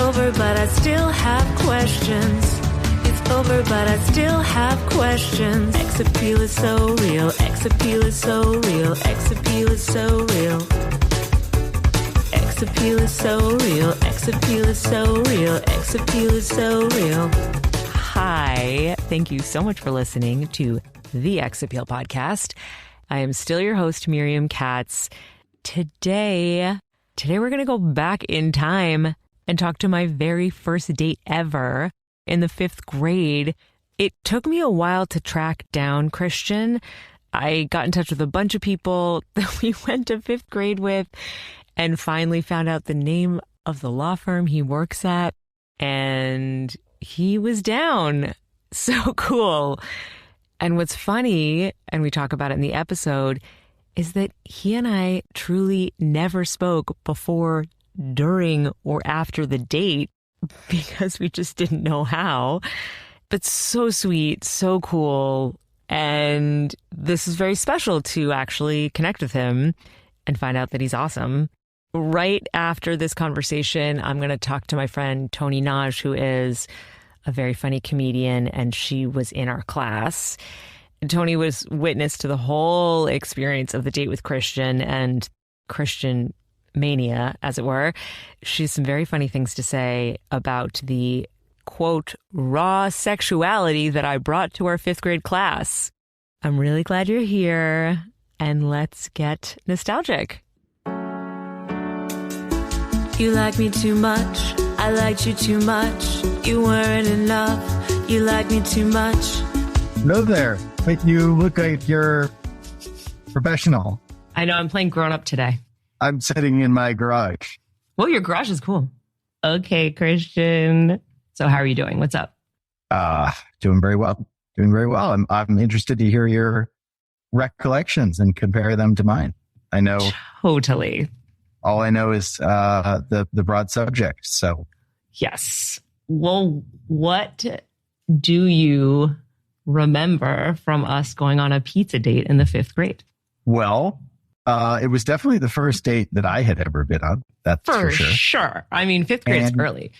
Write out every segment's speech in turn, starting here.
over, but I still have questions. It's over, but I still have questions. Sex appeal is so real. Sex appeal is so real. Sex appeal is so real. Sex appeal is so real. Sex appeal is so real. Sex appeal is so real. Hi, thank you so much for listening to the X Appeal podcast. I am still your host, Miriam Katz. Today we're going to go back in time and talk to my very first date ever in the 5th grade. It took me a while to track down Christian. I got in touch with a bunch of people that we went to 5th grade with and finally found out the name of the law firm he works at. And he was down. So cool. And what's funny, and we talk about it in the episode, is that he and I truly never spoke before, during, or after the date because we just didn't know how. But so sweet, so cool. And this is very special to actually connect with him and find out that he's awesome. Right after this conversation, I'm going to talk to my friend Toni Nagy, who is a very funny comedian, and she was in our class. Toni was witness to the whole experience of the date with Christian and Christian mania, as it were. She has some very funny things to say about the, quote, raw sexuality that I brought to our 5th grade class. I'm really glad you're here, and let's get nostalgic. You like me too much. I liked you too much. You weren't enough. You like me too much. Hello there. But you look like you're professional. I know. I'm playing grown up today. I'm sitting in my garage. Well, your garage is cool. Okay, Christian. So how are you doing? What's up? Doing very well. Doing very well. I'm interested to hear your recollections and compare them to mine. I know. Totally. All I know is the broad subject. So, yes. Well, what do you remember from us going on a pizza date in the 5th grade? Well, it was definitely the first date that I had ever been on. That's for sure. I mean, 5th grade's early.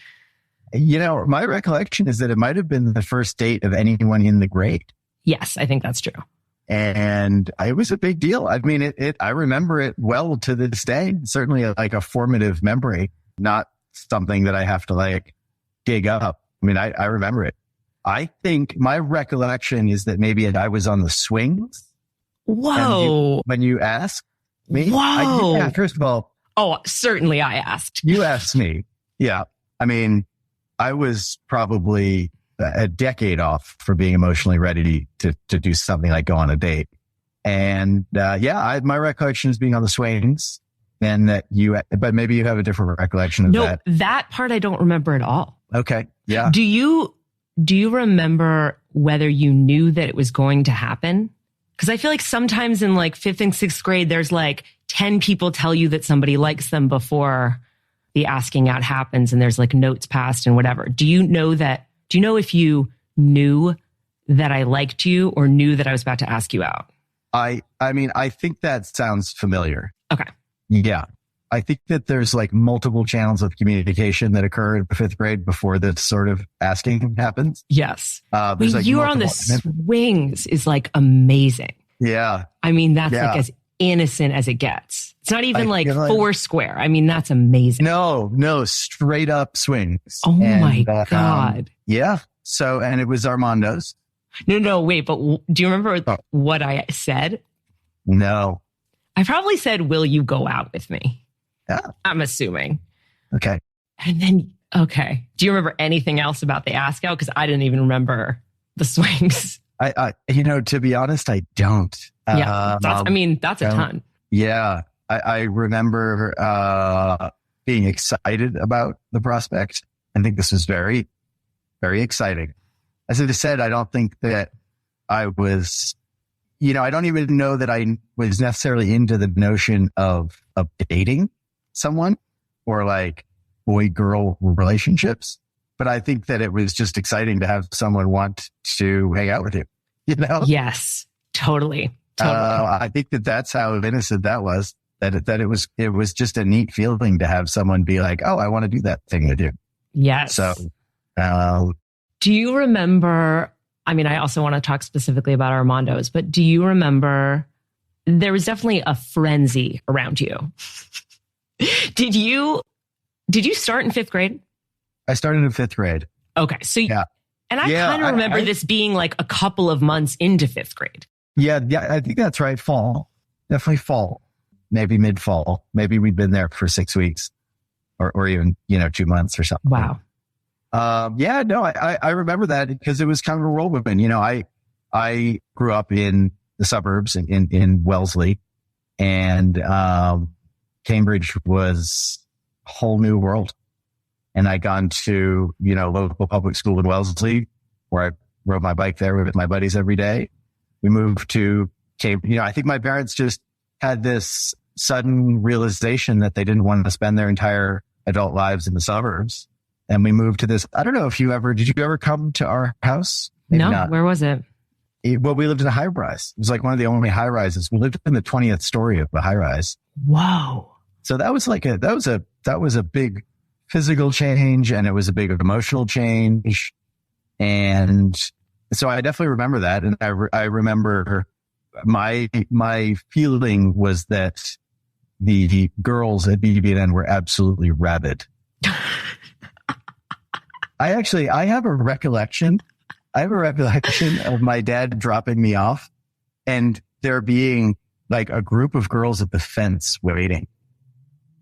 You know, my recollection is that it might have been the first date of anyone in the grade. Yes, I think that's true. And it was a big deal. I mean, I remember it well to this day. Certainly like a formative memory, not something that I have to dig up. I mean, I remember it. I think my recollection is that maybe I was on the swings. Whoa. When you asked me. Whoa. First of all. Oh, certainly I asked. You asked me. Yeah. I mean, I was probably a decade off for being emotionally ready to do something like go on a date. And my recollection is being on the swings, and that but maybe you have a different recollection of that. No, that part I don't remember at all. Okay. Yeah. Do you remember whether you knew that it was going to happen? Because I feel like sometimes in 5th and 6th grade, there's 10 people tell you that somebody likes them before the asking out happens, and there's notes passed and whatever. Do you know if you knew that I liked you or knew that I was about to ask you out? I mean, I think that sounds familiar. Okay. Yeah. I think that there's multiple channels of communication that occur in 5th grade before this sort of asking happens. Yes. You are on the swings is amazing. Yeah. I mean, that's as innocent as it gets. It's not even Foursquare. I mean, that's amazing. No, straight up swings. Oh my God. Yeah. So, and it was Armando's. No, wait, but do you remember what I said? No. I probably said, will you go out with me? Yeah. I'm assuming. Okay. And then, okay. Do you remember anything else about the ask out? Because I didn't even remember the swings. I to be honest, I don't. Yeah. That's a ton. Yeah. I remember being excited about the prospect. I think this was very, very exciting. As I said, I don't think that I was, I don't even know that I was necessarily into the notion of dating someone or boy-girl relationships. But I think that it was just exciting to have someone want to hang out with you, Yes, totally. I think that's how innocent that was. That it was just a neat feeling to have someone be like, oh, I want to do that thing with you. Yes. So, do you remember, I mean, I also want to talk specifically about Armando's, but do you remember there was definitely a frenzy around you? Did you start in 5th grade? I started in 5th grade. Okay. So, yeah. And I kind of remember this being like a couple of months into 5th grade. Yeah. I think that's right. Fall. Definitely fall. Maybe mid-fall. Maybe we'd been there for 6 weeks or even, 2 months or something. Wow. I remember that because it was kind of a whirlwind. I grew up in the suburbs in Wellesley, and Cambridge was a whole new world. And I gone to, local public school in Wellesley, where I rode my bike there with my buddies every day. We moved to Cambridge. I think my parents just had this sudden realization that they didn't want to spend their entire adult lives in the suburbs. And we moved to this. I don't know if did you ever come to our house? Maybe no. Not. Where was it? Well, we lived in a high rise. It was like one of the only high rises. We lived in the 20th story of the high rise. Whoa. So that was a big physical change, and it was a big emotional change. And so I definitely remember that. And I remember my feeling was that the girls at BB&N were absolutely rabid. I have a recollection of my dad dropping me off and there being like a group of girls at the fence waiting.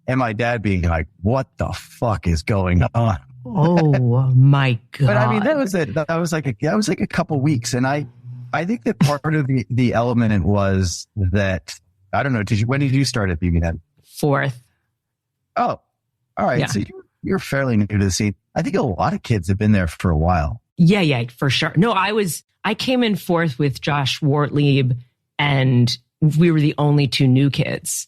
And my dad being like, what the fuck is going on? Oh my God. But I mean, that was it. That was like a couple weeks. And I think that part of the element was that, I don't know, when did you start at BB&N? 4th. Oh, all right. Yeah. So you're fairly new to the scene. I think a lot of kids have been there for a while. Yeah, for sure. No, I came in 4th with Josh Wartlieb, and we were the only 2 new kids.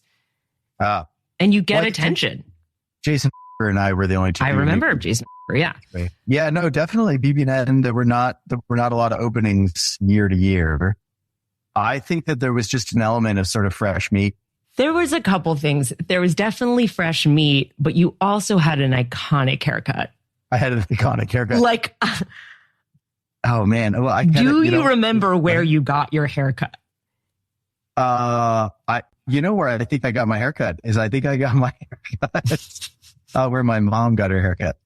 And you get attention. Jason and I were the only 2. I remember Jason. Yeah. Yeah, no, definitely BB&N. There were not a lot of openings year to year. I think that there was just an element of sort of fresh meat. There was a couple things. There was definitely fresh meat, but you also had an iconic haircut. I had an iconic haircut. Like, oh man. Well, do you remember where you got your haircut? Where I think I got my haircut is I got my haircut where my mom got her haircut.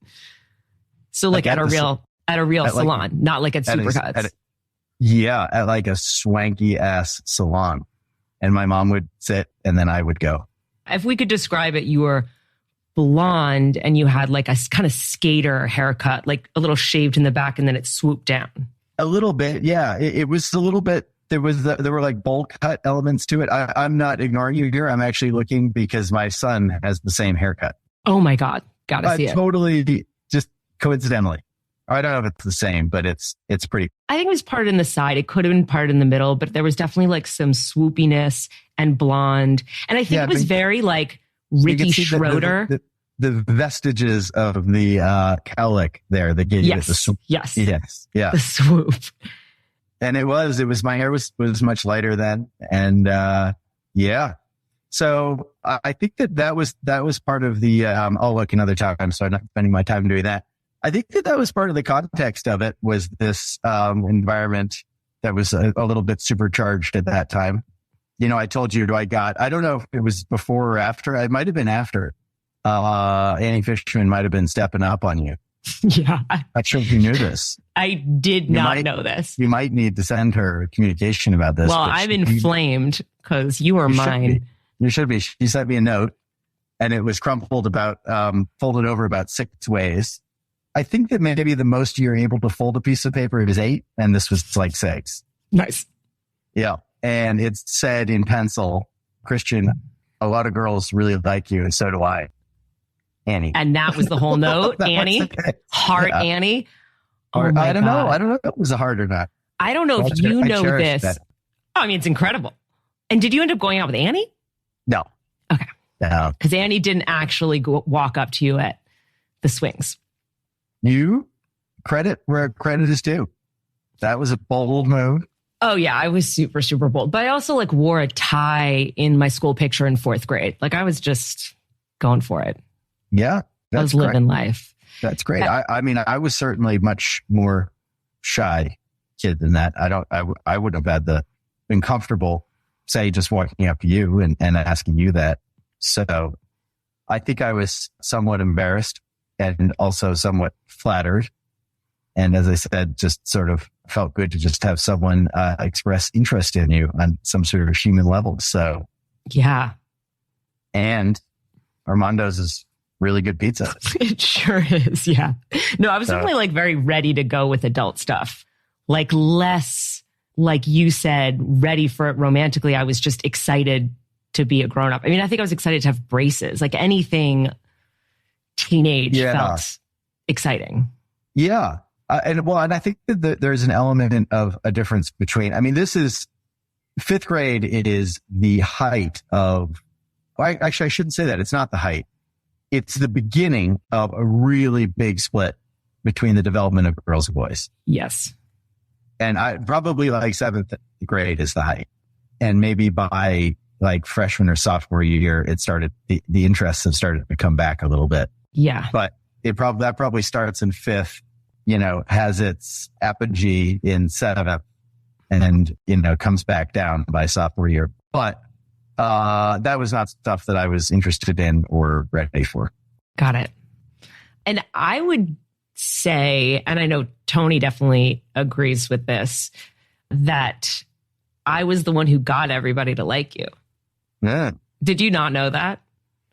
So like at a real salon, not like at Supercuts. At like a swanky ass salon. And my mom would sit and then I would go. If we could describe it, you were blonde and you had like a kind of skater haircut, like a little shaved in the back and then it swooped down. A little bit. Yeah. It was a little bit. There were like bowl cut elements to it. I'm not ignoring you here. I'm actually looking because my son has the same haircut. Oh my God. Gotta see it. Totally just coincidentally. I don't know if it's the same, but it's pretty. I think it was part in the side. It could have been part in the middle, but there was definitely like some swoopiness and blonde. And I think it was very like Ricky Schroeder. The vestiges of the cowlick there that gave you the swoop. Yes. Yeah. The swoop. And it was my hair was much lighter then. And yeah. So I think that was part of the oh look, another time, so I'm not spending my time doing that. I think that was part of the context of it was this environment that was a little bit supercharged at that time. I told you I don't know if it was before or after. It might have been after. Annie Fishman might have been stepping up on you. Yeah. I'm not sure if you knew this. I did not know this. You might need to send her communication about this. Well, I'm inflamed because you are mine. You should be. She sent me a note and it was crumpled folded over about 6 ways. I think that maybe the most you're able to fold a piece of paper is 8, and this was like 6. Nice. Yeah. And it said in pencil, Christian, a lot of girls really like you, and so do I. Annie. And that was the whole note, Annie? Heart Annie? Oh I don't know. I don't know if it was a heart or not. I don't know if you know this. That. Oh, I mean, it's incredible. And did you end up going out with Annie? No. Okay. No. Because Annie didn't actually walk up to you at the swings. You credit where credit is due. That was a bold move. Oh yeah, I was super, super bold. But I also like wore a tie in my school picture in 4th grade. Like I was just going for it. Yeah. I was living life. That's great. I mean, I was certainly much more shy kid than that. I wouldn't have been comfortable, say, just walking up to you and asking you that. So I think I was somewhat embarrassed and also somewhat flattered. And as I said, just sort of felt good to just have someone express interest in you on some sort of human level. So, yeah. And Armando's is really good pizza. It sure is. Yeah. No, I was definitely like very ready to go with adult stuff. Like less, like you said, ready for it romantically. I was just excited to be a grown up. I mean, I think I was excited to have braces, like anything teenage felt exciting. Yeah. And I think that there's an element of a difference between, I mean, this is 5th grade. It is the height of, actually, I shouldn't say that. It's not the height. It's the beginning of a really big split between the development of girls and boys. Yes. And probably like 7th grade is the height. And maybe by like freshman or sophomore year, it started, the interests have started to come back a little bit. Yeah. But that probably starts in 5th, has its apogee in 7th and, comes back down by sophomore year. But that was not stuff that I was interested in or ready for. Got it. And I would say, and I know Toni definitely agrees with this, that I was the one who got everybody to like you. Yeah. Did you not know that?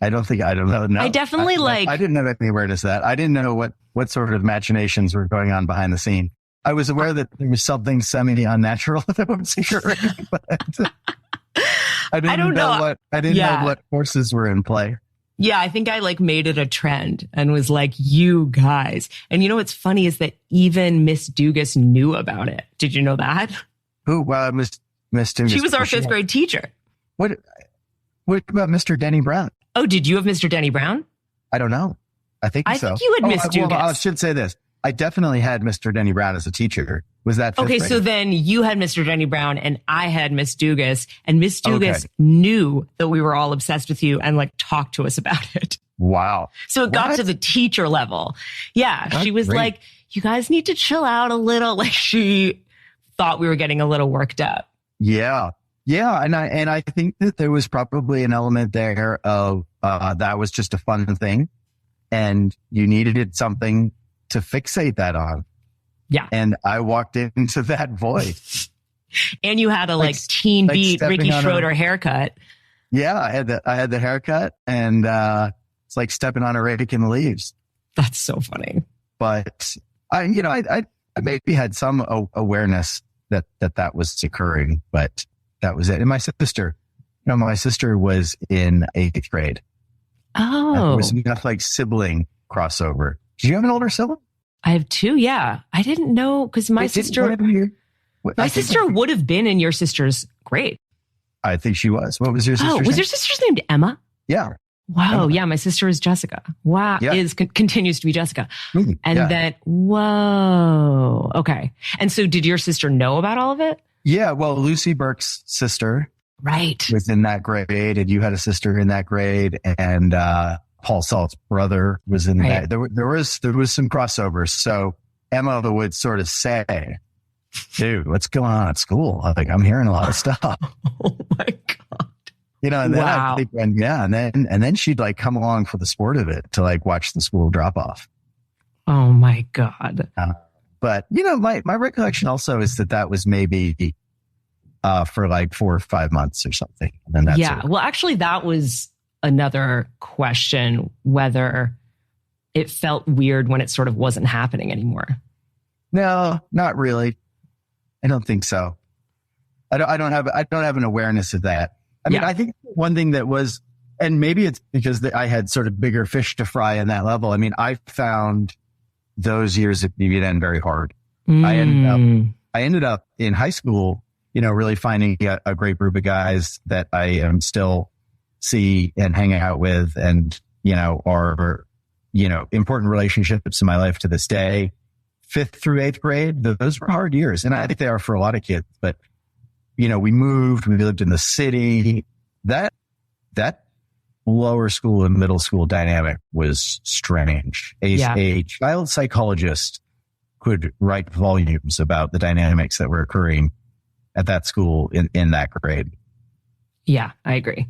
I don't know. No. I definitely I didn't have any awareness of that. I didn't know what sort of machinations were going on behind the scene. I was aware that there was something semi-unnatural that was occurring, but I didn't know what forces were in play. Yeah, I think I like made it a trend and was like, you guys. And what's funny is that even Miss Dugas knew about it. Did you know that? Who? Well, Miss Dugas. She was our 5th grade teacher. What about Mr. Denny Brown? Oh, did you have Mr. Denny Brown? I don't know. I think so. I think you had Miss Dugas. Well, I should say this. I definitely had Mr. Denny Brown as a teacher. Was that 5th grade? So then you had Mr. Denny Brown and I had Miss Dugas, and Miss Dugas knew that we were all obsessed with you and like talked to us about it. Wow. So it got to the teacher level. Yeah. She was like, you guys need to chill out a little. Like she thought we were getting a little worked up. Yeah. Yeah. And I think that there was probably an element there of, that was just a fun thing and you needed something to fixate that on. Yeah. And I walked into that void. And you had a teen beat Ricky Schroeder haircut. Yeah, I had the haircut and it's like stepping on a rake in the leaves. That's so funny. But I maybe had some awareness that was occurring, but that was it. And my sister was in 8th grade. Oh. It was enough like sibling crossover. Did you have an older sibling? I have 2. Yeah. I didn't know because my sister would have been in your sister's grade. I think she was. What was your sister's name? Was your sister's named Emma? Yeah. Wow. Emma. Yeah. My sister is Jessica. Wow. Yeah. Continues to be Jessica. And then, whoa. Okay. And so did your sister know about all of it? Yeah. Well, Lucy Burke's sister. Right. Was in that grade and you had a sister in that grade and, Paul Salt's brother was in that. There was some crossovers. So Emma would sort of say, dude, what's going on at school? I'm hearing a lot of stuff. Oh my God. And then I think, and then she'd like come along for the sport of it to like watch the school drop off. Oh my God. But my recollection also is that was maybe, for like 4 or 5 months or something. And then that's it. Well, actually that was another question, whether it felt weird when it sort of wasn't happening anymore. No, not really. I don't think so. I don't have an awareness of that. I mean, I think one thing that was, and maybe it's because I had sort of bigger fish to fry in that level. I mean, I found those years at BBN very hard. I ended up in high school, really finding a great group of guys that I am still see and hang out with and, are, important relationships in my life to this day. 5th through 8th grade, those were hard years. And I think they are for a lot of kids, but, we moved, we lived in the city. That lower school and middle school dynamic was strange. A child psychologist could write volumes about the dynamics that were occurring at that school in that grade. Yeah, I agree.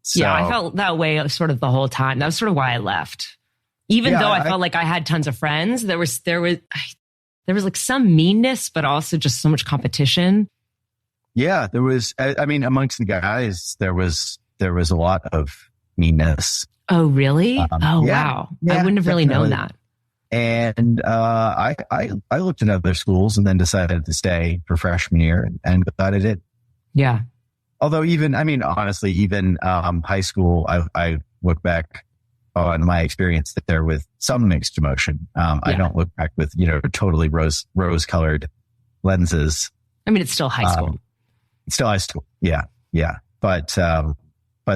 So, yeah, I felt that way sort of the whole time. That was sort of why I left. Even though I felt like I had tons of friends, there was like some meanness, but also just so much competition. Yeah, there was. I mean, amongst the guys, there was a lot of meanness. Oh, really? Wow! Yeah, I wouldn't have really known that. And I looked at other schools and then decided to stay for freshman year, and glad I did. Yeah. Although honestly, even high school, I look back on my experience there with some mixed emotion. I don't look back with, totally rose-colored lenses. I mean, it's still high school. It's still high school. Yeah. Yeah. But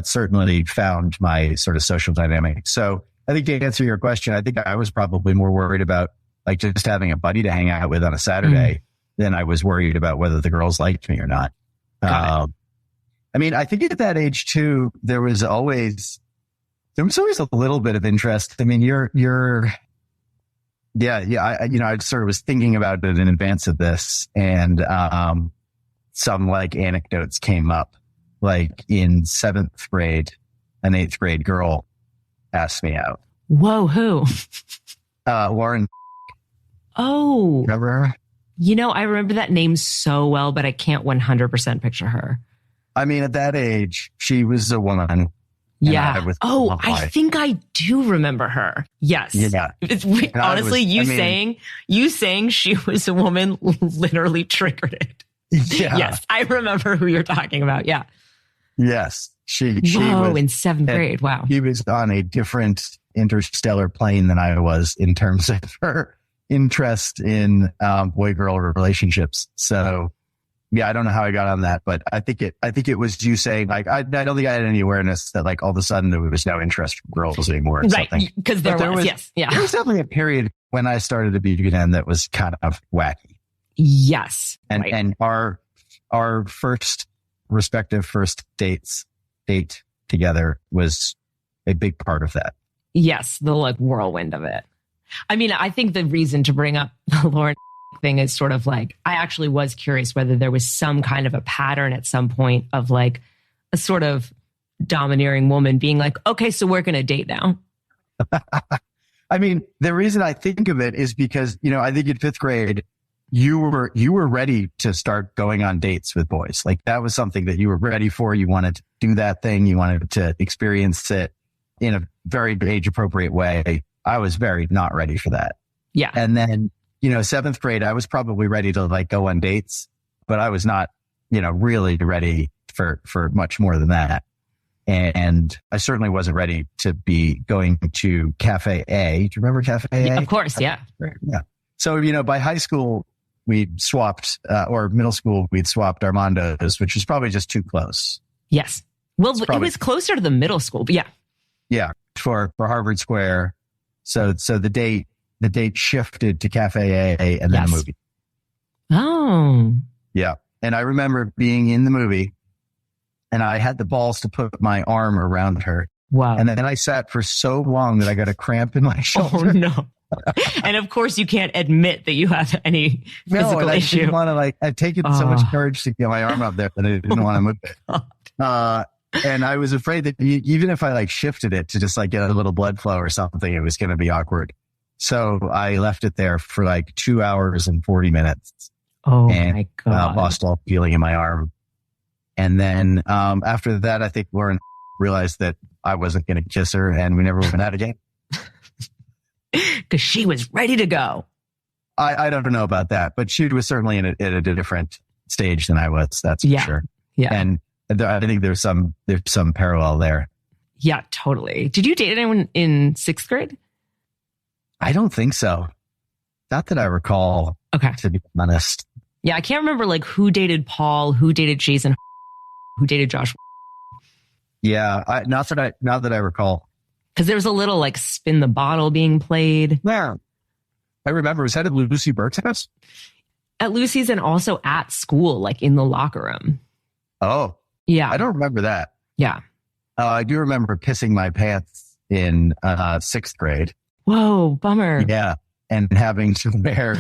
certainly found my sort of social dynamic. So I think to answer your question, I think I was probably more worried about like just having a buddy to hang out with on a Saturday than I was worried about whether the girls liked me or not. I mean, I think at that age too, there was always a little bit of interest. I mean, I sort of was thinking about it in advance of this, and some like anecdotes came up. Like in 7th grade, an 8th grade girl asked me out. Whoa, who? Lauren. Oh, remember her? I remember that name so well, but I can't 100% picture her. I mean, at that age, she was a woman. Yeah. I think I do remember her. Yes. Yeah. Honestly, you saying she was a woman literally triggered it. Yeah. Yes. I remember who you're talking about. Yeah. Yes. She was in 7th grade. Wow. She was on a different interstellar plane than I was in terms of her interest in boy-girl relationships. So yeah, I don't know how I got on that, but I think it was you saying like, I don't think I had any awareness that like all of a sudden there was no interest in girls anymore. Right. Because there was, yes. Yeah. There was definitely a period when I started to be again that was kind of wacky. Yes. And our respective first date together was a big part of that. Yes. The like whirlwind of it. I mean, I think the reason to bring up the Lauren thing is sort of like, I actually was curious whether there was some kind of a pattern at some point of like a sort of domineering woman being like, okay, so we're going to date now. I mean, the reason I think of it is because, I think in 5th grade, you were ready to start going on dates with boys. Like that was something that you were ready for. You wanted to do that thing. You wanted to experience it in a very age appropriate way. I was very not ready for that. Yeah. And then, 7th grade, I was probably ready to like go on dates, but I was not, really ready for much more than that. And I certainly wasn't ready to be going to Cafe A. Do you remember Cafe A? Yeah, of course. Yeah. Yeah. So, by high school, we'd swapped, or middle school, we'd swapped Armando's, which was probably just too close. Yes. Well, it was closer to the middle school, but yeah. Yeah. For Harvard Square. So the date shifted to Cafe A and then the movie. Oh. Yeah. And I remember being in the movie and I had the balls to put my arm around her. Wow. And then I sat for so long that I got a cramp in my shoulder. Oh, no. And of course you can't admit that you have any physical issue. I didn't want to I'd taken so much courage to get my arm up there that I didn't want to move it. And I was afraid that even if I shifted it to just get a little blood flow or something, it was going to be awkward. So I left it there for 2 hours and 40 minutes. Oh my God. Lost all feeling in my arm. And then, after that, I think Lauren realized that I wasn't going to kiss her and we never went out again. Cause she was ready to go. I don't know about that, but she was certainly at a different stage than I was. That's for sure. Yeah. And I think there's some parallel there. Yeah, totally. Did you date anyone in 6th grade? I don't think so. Not that I recall. Okay. To be honest. Yeah, I can't remember who dated Paul, who dated Jason, who dated Josh. Yeah, not that I recall. Because there was a little spin the bottle being played. Yeah. I remember. Was that at Lucy Burke's house? At Lucy's and also at school, in the locker room. Oh. Yeah. I don't remember that. Yeah. I do remember pissing my pants in sixth grade. Whoa, bummer. Yeah. And having to wear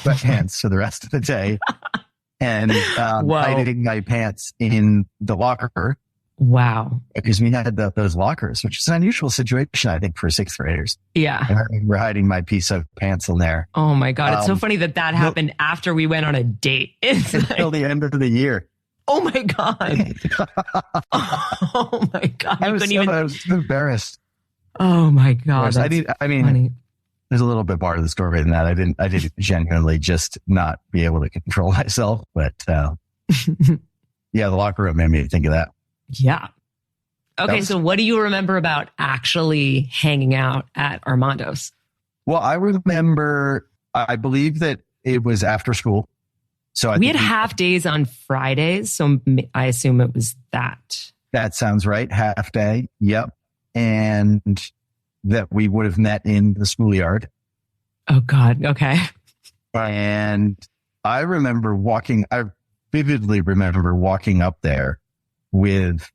sweatpants for the rest of the day and hiding my pants in the locker. Wow. Because we had those lockers, which is an unusual situation, I think, for sixth graders. Yeah. And we're hiding my piece of pants in there. Oh my God. It's so funny that happened after we went on a date. It's until the end of the year. Oh my God. Oh my God. I was so embarrassed. Oh my God. Funny. There's a little bit more to the story than that. I didn't genuinely just not be able to control myself, but yeah, the locker room made me think of that. Yeah. Okay. So what do you remember about actually hanging out at Armando's? Well, I remember, I believe that it was after school. So we had half days on Fridays. So I assume it was that. That sounds right. Half day. Yep. And that we would have met in the schoolyard. Oh God. Okay. And I vividly remember walking up there with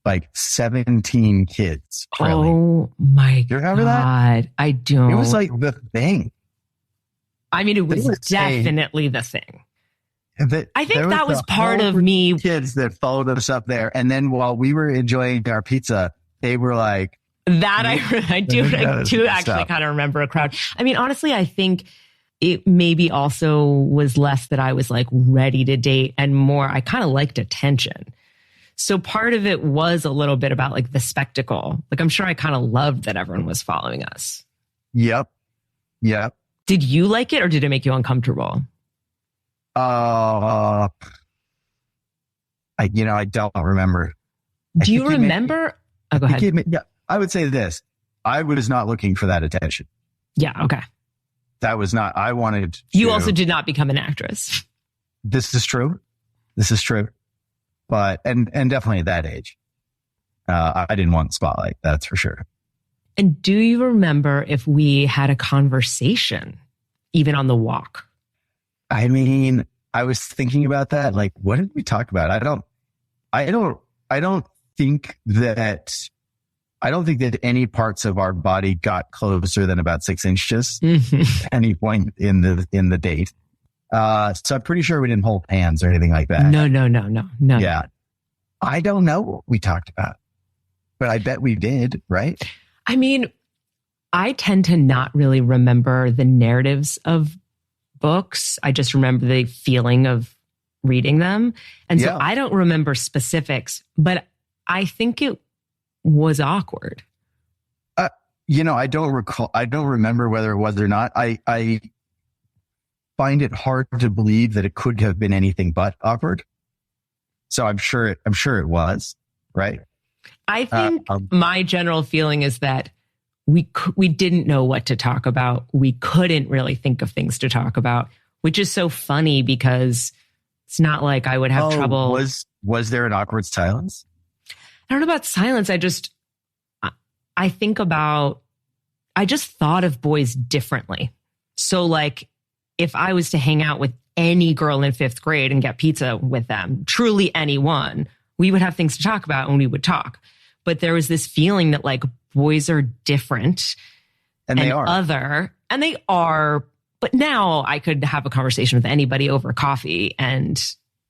like 17 kids. Really. Oh my God. You remember that? I don't. It was like the thing. I mean, it was definitely the thing. I think that was part of me. Kids that followed us up there. And then while we were enjoying our pizza, they were like, that I do actually kind of remember a crowd. I mean, honestly, I think it maybe also was less that I was like ready to date and more, I kind of liked attention. So part of it was a little bit about like the spectacle. Like, I'm sure I kind of loved that everyone was following us. Yep. Did you like it or did it make you uncomfortable? I don't remember. Do you remember? Go ahead. Yeah, I would say this. I was not looking for that attention. Yeah. Okay. That was not, I wanted to. You also did not become an actress. This is true. But, and definitely at that age, I didn't want the spotlight. That's for sure. And do you remember if we had a conversation even on the walk? I mean, I was thinking about that. Like, what did we talk about? I don't think that any parts of our body got closer than about 6 inches at any point in the date. So I'm pretty sure we didn't hold hands or anything like that. No. Yeah. I don't know what we talked about, but I bet we did, right? I mean, I tend to not really remember the narratives of books. I just remember the feeling of reading them. And so I don't remember specifics, but I think it was awkward. I don't remember whether it was or not. I find it hard to believe that it could have been anything but awkward. So I'm sure it was, right? I think my general feeling is that we didn't know what to talk about. We couldn't really think of things to talk about, which is so funny because it's not like I would have trouble. Was there an awkward silence? I don't know about silence. I just thought of boys differently. So like if I was to hang out with any girl in 5th grade and get pizza with them, truly anyone, we would have things to talk about and we would talk. But there was this feeling that like boys are different and they are, but now I could have a conversation with anybody over coffee and.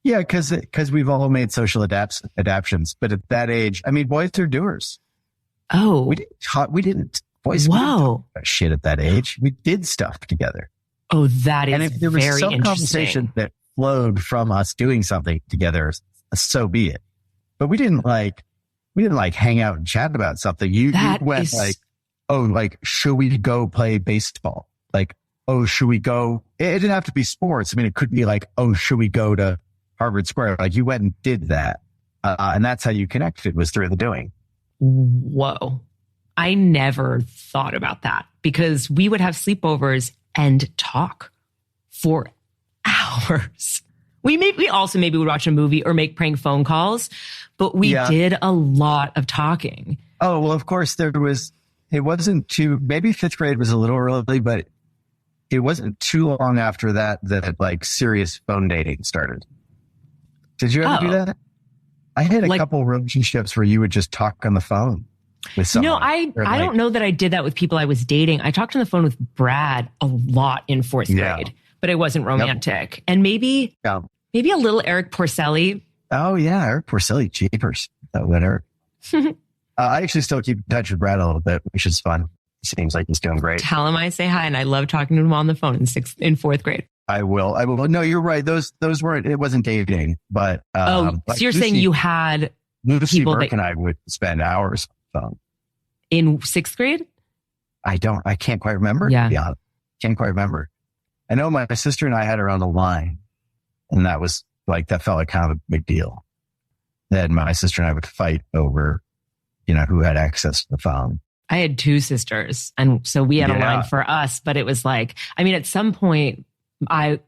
Yeah. Cause we've all made social adaptions, but at that age, I mean, boys are doers. Oh, boys didn't talk about shit at that age. We did stuff together. Oh, that is very interesting. And if there was some conversation that flowed from us doing something together, so be it. But we didn't hang out and chat about something. You went should we go play baseball? Like, oh, should we go? It didn't have to be sports. I mean, it could be like, oh, should we go to Harvard Square? Like you went and did that. And that's how you connected, was through the doing. Whoa. I never thought about that because we would have sleepovers and talk for hours. We also maybe would watch a movie or make prank phone calls, but we did a lot of talking. Oh, well, of course it wasn't maybe 5th grade was a little early, but it wasn't too long after that like serious phone dating started. Did you ever do that? I had a couple relationships where you would just talk on the phone with someone. No, I don't know that I did that with people I was dating. I talked on the phone with Brad a lot in fourth grade, but it wasn't romantic. Yep. And maybe a little Eric Porcelli. Oh yeah, Eric Porcelli, jeepers. That would Eric. I actually still keep in touch with Brad a little bit, which is fun. Seems like he's doing great. Tell him I say hi, and I love talking to him on the phone in fourth grade. I will. No, you're right. Those weren't. It wasn't dating, but so you're saying you had Lucy Burke and I would spend hours on the phone in sixth grade. I can't quite remember. Yeah, to be honest. Can't quite remember. I know my sister and I had her on the line, and that felt like kind of a big deal. Then my sister and I would fight over, who had access to the phone. I had two sisters, and so we had a line for us, but it was like, at some point, my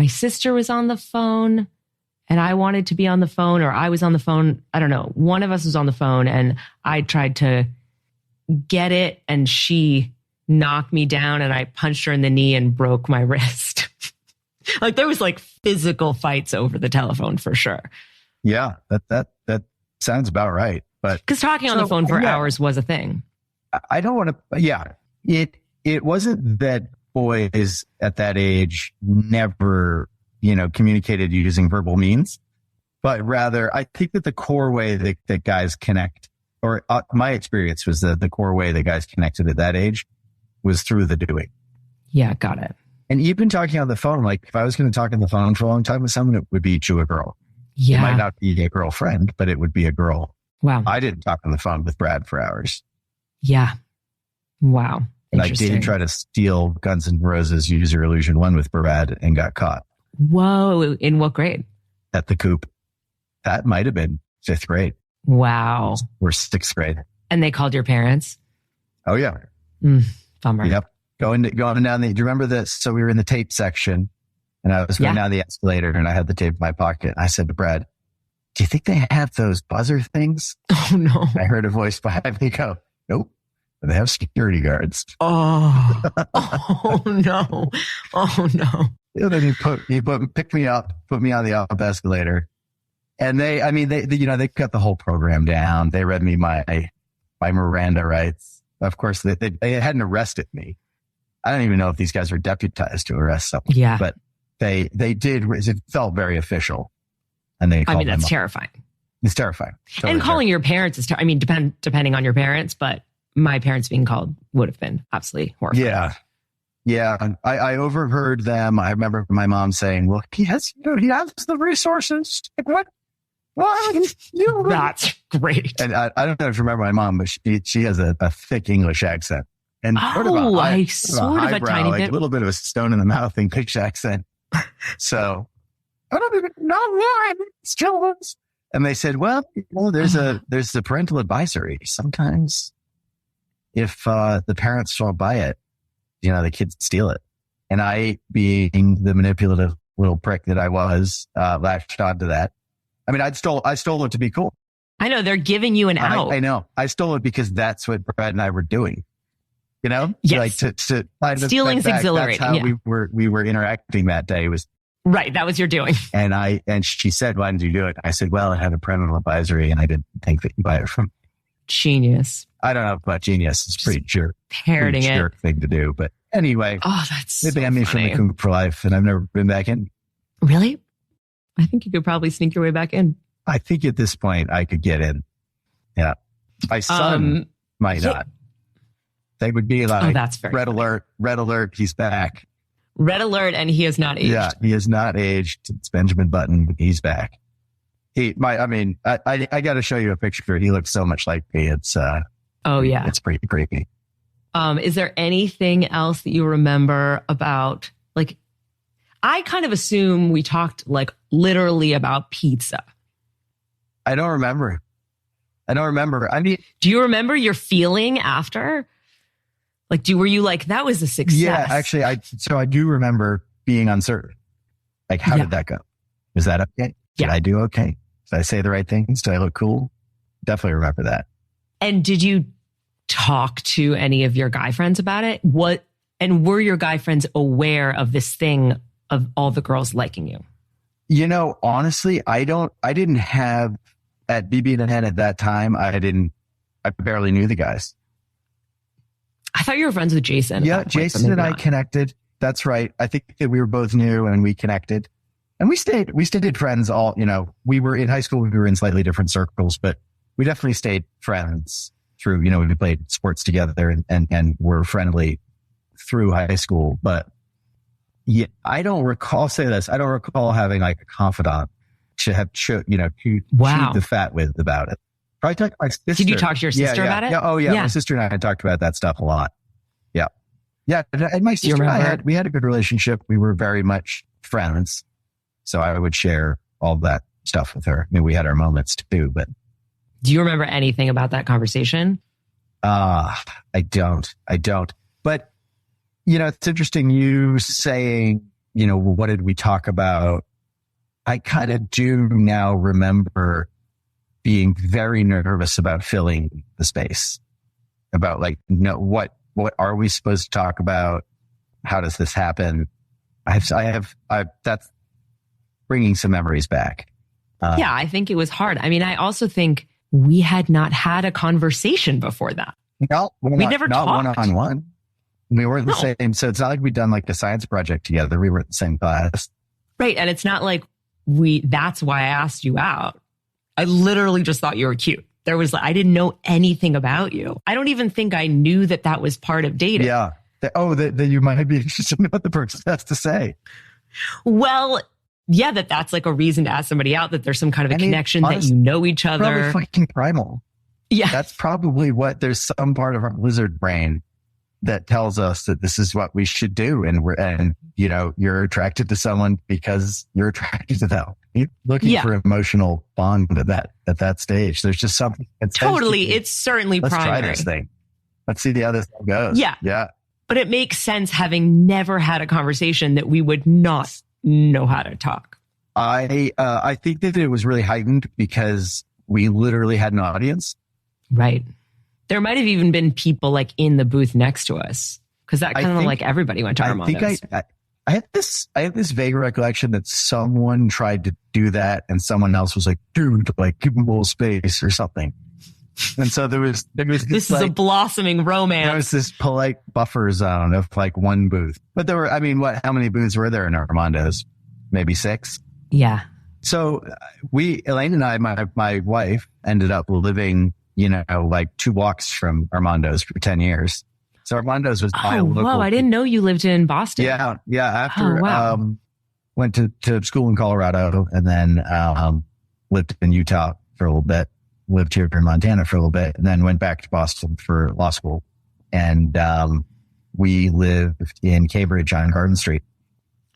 sister was on the phone and I wanted to be on the phone, or I was on the phone. I don't know. One of us was on the phone and I tried to get it and she knocked me down and I punched her in the knee and broke my wrist. There was physical fights over the telephone for sure. Yeah, that sounds about right. But because talking on the phone for hours was a thing. I don't want to. Yeah, it wasn't that boys at that age never, communicated using verbal means, but rather I think that the core way that guys connect, or my experience was that the core way that guys connected at that age was through the doing. Yeah, got it. And even talking on the phone, if I was going to talk on the phone for a long time with someone, it would be to a girl. Yeah. It might not be a girlfriend, but it would be a girl. Wow. I didn't talk on the phone with Brad for hours. Yeah. Wow. And I did try to steal Guns N' Roses User Illusion 1 with Brad and got caught. Whoa. In what grade? At the Coop. That might have been fifth grade. Wow. Or sixth grade. And they called your parents? Oh, yeah. Bummer. Yep. Going down do you remember this? So we were in the tape section and I was going down the escalator and I had the tape in my pocket. I said to Brad, do you think they have those buzzer things? Oh, no. I heard a voice behind me go, nope. They have security guards. Oh, oh no. Oh no. And then he picked me up, put me on the up escalator. And they cut the whole program down. They read me my Miranda rights. Of course, they hadn't arrested me. I don't even know if these guys were deputized to arrest someone. Yeah. But they did. It felt very official. And they called that's terrifying. It's terrifying. Totally and calling your parents is depending on your parents, but my parents being called would have been absolutely horrifying. Yeah. Yeah. I overheard them. I remember my mom saying, well, he has the resources. What? That's great. And I don't know if you remember my mom, but she has a thick English accent. And sort of a tiny bit. A little bit of a stone in the mouth English accent. So I don't even know why it still is. And they said, well, there's the parental advisory. Sometimes if the parents won't buy it, the kids steal it. And I, being the manipulative little prick that I was, latched onto that. I mean, I stole it to be cool. I know they're giving you an out. I know. I stole it because that's what Brad and I were doing. Yes. To stealing's exhilarating. That's how we were interacting that day. Was right. That was your doing. And she said, "Why did you do it?" I said, "Well, it had a parental advisory, and I didn't think that you buy it from." Genius. I don't know about genius. It's pretty jerk. Parroting it. Jerk thing to do. But anyway. Oh, that's they banned me from the Coop for life, and I've never been back in. Really? I think you could probably sneak your way back in. I think at this point I could get in. Yeah. My son might not. They would be like, that's very red alert, he's back. Red alert, and he has not aged. Yeah, he has not aged. It's Benjamin Button. He's back. I got to show you a picture. He looks so much like me. It's it's pretty creepy. Is there anything else that you remember about, I kind of assume we talked literally about pizza. I don't remember. I mean, do you remember your feeling after? Were you that was a success? Yeah, actually, I do remember being uncertain. How did that go? Was that okay? Did I do okay? Did I say the right things? Did I look cool? Definitely remember that. And did you talk to any of your guy friends about it? Were your guy friends aware of this thing of all the girls liking you? Honestly, I didn't have at BB&N at that time, I barely knew the guys. I thought you were friends with Jason. Yeah, Jason and I connected. That's right. I think that we were both new and we connected. And we stayed friends all, we were in high school, we were in slightly different circles, but we definitely stayed friends through, we played sports together and were friendly through high school. But yeah, I don't recall having like a confidant to have, shoot the fat with about it. Probably talked to my sister. Did you talk to your sister about it? Yeah. Oh yeah. My sister and I had talked about that stuff a lot. Yeah. Yeah. And my sister and I we had a good relationship. We were very much friends. So I would share all that stuff with her. I mean, we had our moments too, but. Do you remember anything about that conversation? I don't. But, it's interesting you saying, what did we talk about? I kind of do now remember being very nervous about filling the space, about like, what are we supposed to talk about? How does this happen? That's bringing some memories back. Yeah, I think it was hard. I mean, I also think we had not had a conversation before that. No, we never talked. Not one-on-one. We weren't the same. So it's not like we'd done like a science project together. We were in the same class. Right. And it's not like that's why I asked you out. I literally just thought you were cute. I didn't know anything about you. I don't even think I knew that was part of dating. Yeah. That you might be interested in what the person has to say. Well, yeah, that's like a reason to ask somebody out, that there's some kind of a connection, honestly, that you know each other. Probably fucking primal. Yeah. That's probably there's some part of our lizard brain that tells us that this is what we should do. And you're attracted to someone because you're attracted to them. You're looking for emotional bond at that stage. There's just something. Totally. It's certainly Let's primary. try this thing. Let's see the other thing goes. Yeah. Yeah. But it makes sense, having never had a conversation, that we would not know how to talk. I think that it was really heightened because we literally had an audience. Right. There might have even been people like in the booth next to us, because that kind of like everybody went to Armando's. I have this vague recollection that someone tried to do that and someone else was like, dude, like give them a little space or something. And so there was this is a blossoming romance. There was this polite buffer zone of like one booth, but there were, how many booths were there in Armando's? Maybe 6. Yeah. So Elaine and I, my wife, ended up living, like 2 blocks from Armando's for 10 years. So Armando's was my local. Whoa, I didn't know you lived in Boston. Yeah. Yeah. After, went to school in Colorado and then, lived in Utah for a little bit, lived here in Montana for a little bit, and then went back to Boston for law school. And, we lived in Cambridge on Garden Street.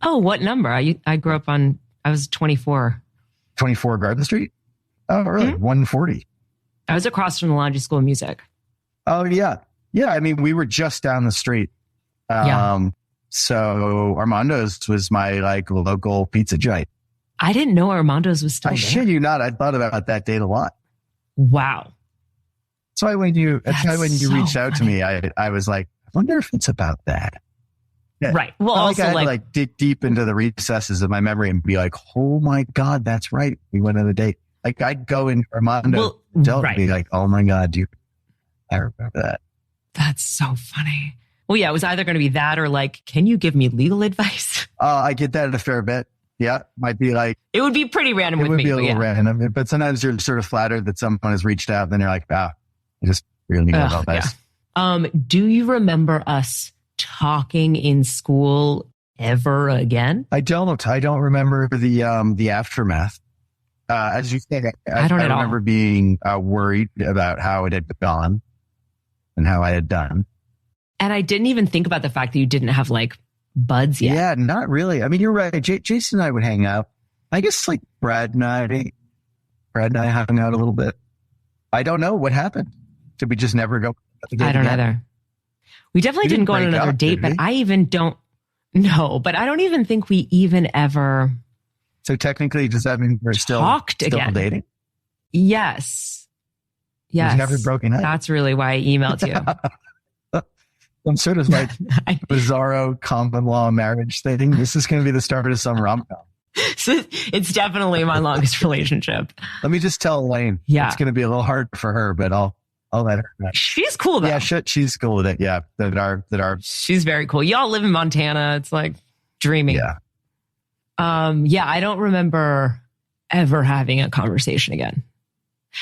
Oh, what number? I grew up I was 24. 24 Garden Street? Oh, really? Mm-hmm. 140. I was across from the Laundry School of Music. Oh, yeah. Yeah. We were just down the street. So Armando's was my like local pizza joint. I didn't know Armando's was still there. I shit you not. I thought about that date a lot. Wow. That's why when you reached out to me, I was like, I wonder if it's about that. Yeah. Right. Well, I also had to dig deep into the recesses of my memory and be like, oh my God, that's right. We went on a date. Like I'd go in Armando and be like, oh my God, I remember that. That's so funny. Well, yeah, it was either going to be that or like, can you give me legal advice? I get that a fair bit. Yeah. Might be like, it would be pretty random with me. It would be a little random, but sometimes you're sort of flattered that someone has reached out and then you're like, I just really know about this. Yeah. Do you remember us talking in school ever again? I don't remember the aftermath. As you said, I don't remember being worried about how it had gone and how I had done. And I didn't even think about the fact that you didn't have like buds yet. Yeah, not really. I mean, you're right. Jason and I would hang out. I guess like Brad and I hung out a little bit. I don't know what happened. Did we just never go? I don't either. We definitely didn't go on another date, but I even don't know. But I don't even think we even ever. So technically, does that mean we're still dating? Yes. Yes. We've never broken up. That's really why I emailed you. Some sort of like bizarro common law marriage thing. This is going to be the start of some rom-com. So it's definitely my longest relationship. Let me just tell Elaine. Yeah. It's going to be a little hard for her, but I'll let her know. She's cool though. Yeah, she's cool with it. Yeah. She's very cool. Y'all live in Montana. It's like dreaming. Yeah. I don't remember ever having a conversation again.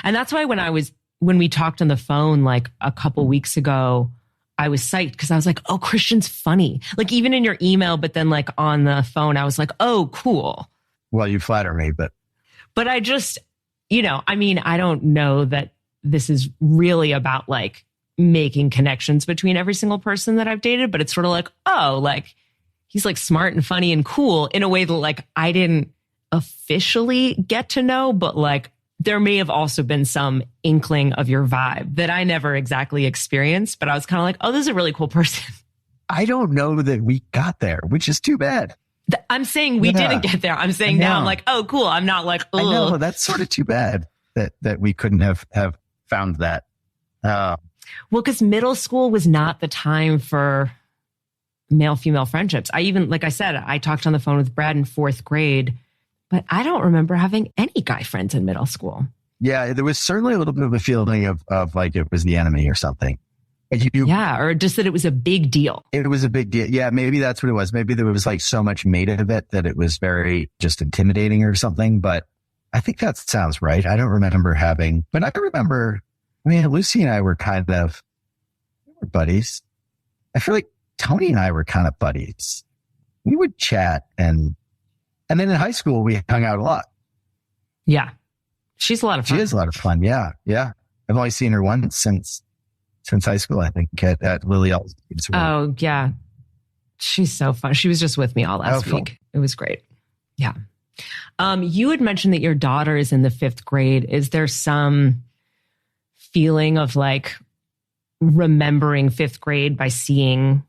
And that's why when we talked on the phone like a couple weeks ago, I was psyched because I was like, oh, Christian's funny. Like even in your email, but then like on the phone, I was like, oh, cool. Well, you flatter me, but I just, I don't know that this is really about like making connections between every single person that I've dated, but it's sort of like, oh, like he's like smart and funny and cool in a way that like I didn't officially get to know, but like there may have also been some inkling of your vibe that I never exactly experienced, but I was kind of like, oh, this is a really cool person. I don't know that we got there, which is too bad. I'm saying we didn't get there. I'm saying now I'm like, oh, cool. I'm not like, ugh. I know, that's sort of too bad that we couldn't have found that. Well, because middle school was not the time for male-female friendships. Like I said, I talked on the phone with Brad in 4th grade, but I don't remember having any guy friends in middle school. Yeah, there was certainly a little bit of a feeling of like it was the enemy or something. Or just that it was a big deal. It was a big deal. Yeah, maybe that's what it was. Maybe there was like so much made of it that it was very just intimidating or something. But I think that sounds right. I don't remember but I remember, Lucy and I were buddies. I feel like Toni and I were kind of buddies. We would chat and then in high school, we hung out a lot. Yeah. She's a lot of fun. She is a lot of fun. Yeah. Yeah. I've only seen her once since high school, I think, at Lily L's. Oh, yeah. She's so fun. She was just with me all last week. It was great. Yeah. You had mentioned that your daughter is in the 5th grade. Is there some feeling of like remembering 5th grade by seeing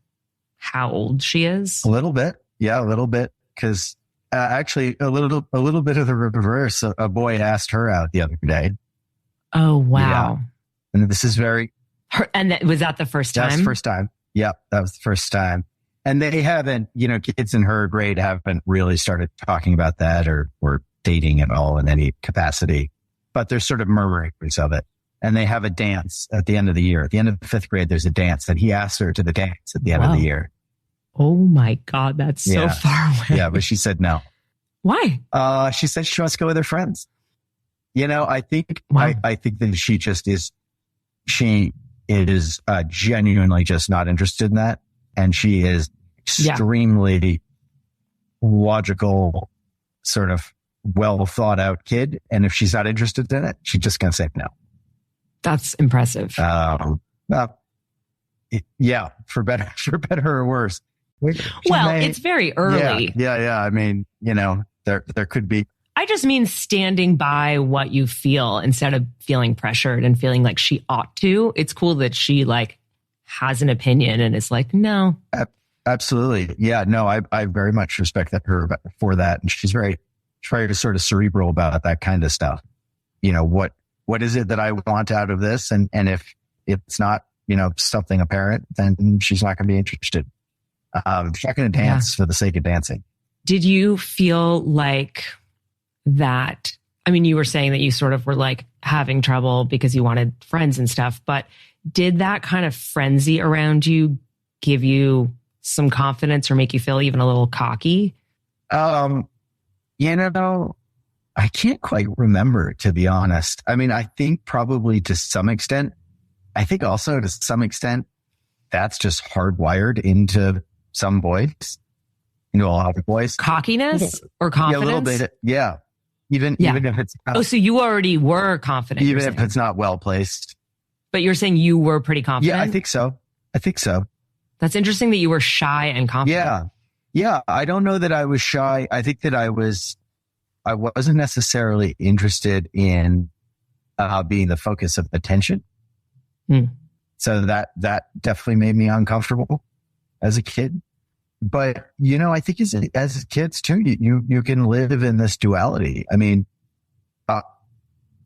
how old she is? A little bit. Yeah, a little bit. Because actually, a little bit of the reverse. A boy asked her out the other day. Oh, wow. Yeah. And this is very... was that the first time? That's the first time. Yeah, that was the first time. And they haven't, kids in her grade haven't really started talking about that or dating at all in any capacity. But there's sort of murmurings of it. And they have a dance at the end of the year. At the end of the 5th grade, there's a dance that he asked her to the dance at the end of the year. Oh my God, that's so far away. Yeah, but she said no. Why? She said she wants to go with her friends. I think I think that she is genuinely just not interested in that. And she is extremely logical, sort of well thought out kid. And if she's not interested in it, she's just going to say no. That's impressive. Yeah, for better or worse. It's very early. Yeah. I mean, there could be. I just mean standing by what you feel instead of feeling pressured and feeling like she ought to. It's cool that she like has an opinion and is like, no. Absolutely. Yeah, no, I very much respect her for that. And she's very sort of cerebral about that kind of stuff. What is it that I want out of this? And if it's not, something apparent, then she's not going to be interested. She's not going to dance for the sake of dancing. Did you feel like that? I mean, you were saying that you sort of were like having trouble because you wanted friends and stuff, but did that kind of frenzy around you give you some confidence or make you feel even a little cocky? I can't quite remember, to be honest. I mean, I think probably to some extent, I think also to some extent, that's just hardwired into some boys, into a lot of boys. Cockiness or confidence? Yeah, a little bit. Yeah. Even if it's not, so you already were confident. Even if it's not well placed. But you're saying you were pretty confident? Yeah, I think so. That's interesting that you were shy and confident. Yeah. I don't know that I was shy. I think that I wasn't necessarily interested in being the focus of attention. So that definitely made me uncomfortable as a kid. But, I think as kids too, you can live in this duality. I mean,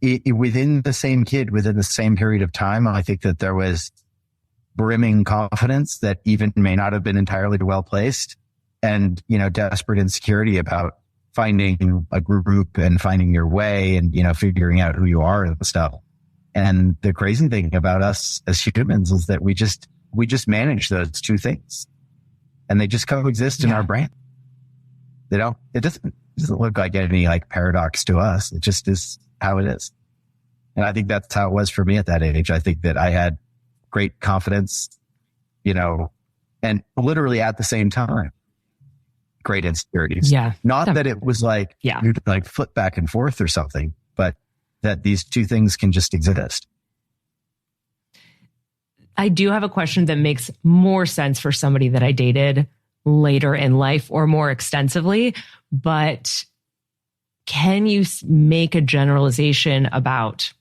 within the same kid, within the same period of time, I think that there was brimming confidence that even may not have been entirely well placed and, desperate insecurity about finding a group and finding your way and, figuring out who you are and stuff. And the crazy thing about us as humans is that we just manage those two things and they just coexist in our brain. It doesn't look like any like paradox to us. It just is how it is. And I think that's how it was for me at that age. I think that I had great confidence, and literally at the same time, great insecurities. Yeah. Not that it was like, you'd like flip back and forth or something, but that these two things can just exist. I do have a question that makes more sense for somebody that I dated later in life or more extensively, but can you make a generalization about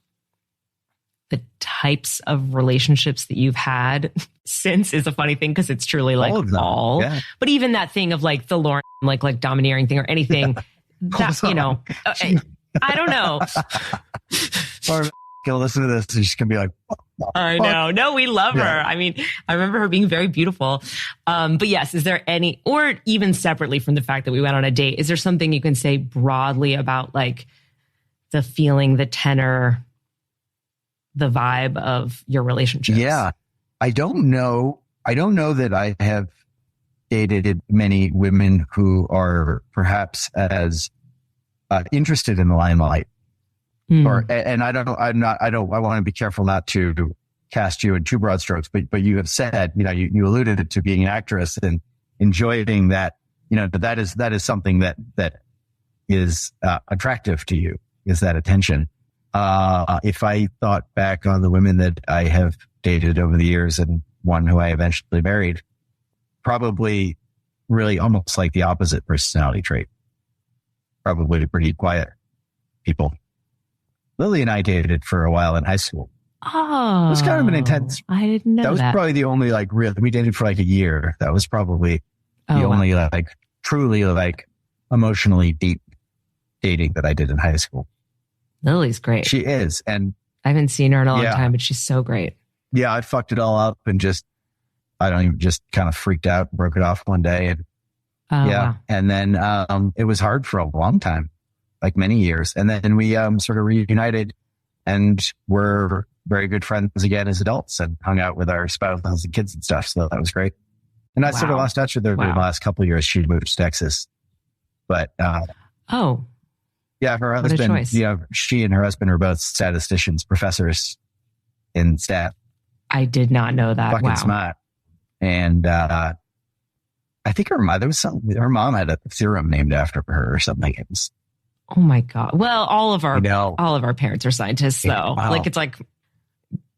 the types of relationships that you've had since? Is a funny thing because it's truly like all. Yeah. But even that thing of like the Lauren, like domineering thing or anything that, I don't know. Or gonna listen to this and she's gonna be like, I know. No, we love her. I mean, I remember her being very beautiful. But yes, is there any, or even separately from the fact that we went on a date, is there something you can say broadly about like the feeling, the tenor, the vibe of your relationships? Yeah. I don't know that I have dated many women who are perhaps as interested in the limelight. I want to be careful not to cast you in too broad strokes, but you have said, you alluded to being an actress and enjoying that, that is something that is attractive to you, is that attention. If I thought back on the women that I have dated over the years and one who I eventually married, probably really almost like the opposite personality trait, probably pretty quiet people. Lily and I dated for a while in high school. Oh, it was kind of an intense. I didn't know that. Was probably the only like real. We dated for like a year. That was probably the only like truly like emotionally deep dating that I did in high school. Lily's great. She is, and I haven't seen her in a long time, but she's so great. Yeah, I fucked it all up and just kind of freaked out, and broke it off one day, and wow. And then it was hard for a long time. Like many years. And then we sort of reunited and were very good friends again as adults and hung out with our spouses and kids and stuff. So that was great. And I sort of lost touch with her in the last couple of years. She moved to Texas. But her husband, she and her husband are both statisticians, professors in stat. I did not know that. Fucking smart. And I think her mom had a theorem named after her or something. It was, oh my God. Well, all of our parents are scientists though. Wow. Like it's like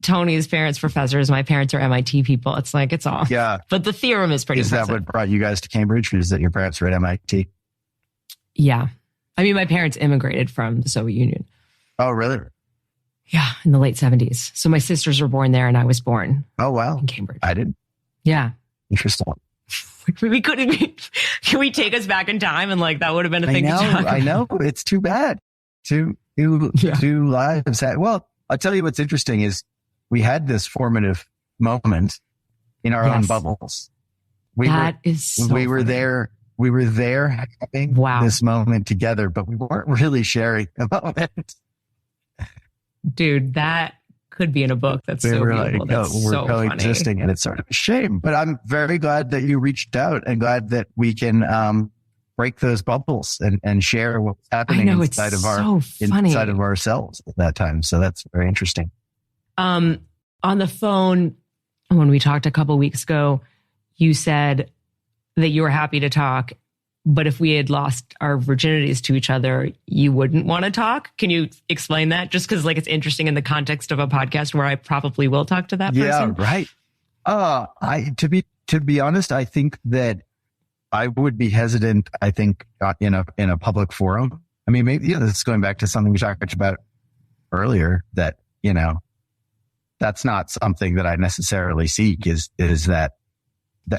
Tony's parents, professors, my parents are MIT people. It's like, it's all. Yeah. But the theorem is pretty impressive. Is that what brought you guys to Cambridge? Or is that your parents were at MIT? Yeah. I mean, my parents immigrated from the Soviet Union. Oh, really? Yeah. In the late 70s. So my sisters were born there and I was born. Oh, wow. In Cambridge. I didn't. Yeah. Interesting. We couldn't. Can we take us back in time and like that would have been a thing to talk about? I know. It's too bad. Two lives. Well, I'll tell you what's interesting is we had this formative moment in our own bubbles. We were there having this moment together, but we weren't really sharing about it. Dude, that could be in a book. That's so beautiful. We're coexisting, and it's sort of a shame. But I'm very glad that you reached out and glad that we can break those bubbles and share what's happening inside of ourselves at that time. So that's very interesting. On the phone, when we talked a couple weeks ago, you said that you were happy to talk, but if we had lost our virginities to each other, you wouldn't want to talk. Can you explain that? Just because like it's interesting in the context of a podcast where I probably will talk to that person. Yeah, right. To be honest, I think that I would be hesitant. I think in a public forum. I mean, maybe this is going back to something we talked about earlier. That that's not something that I necessarily seek. Is that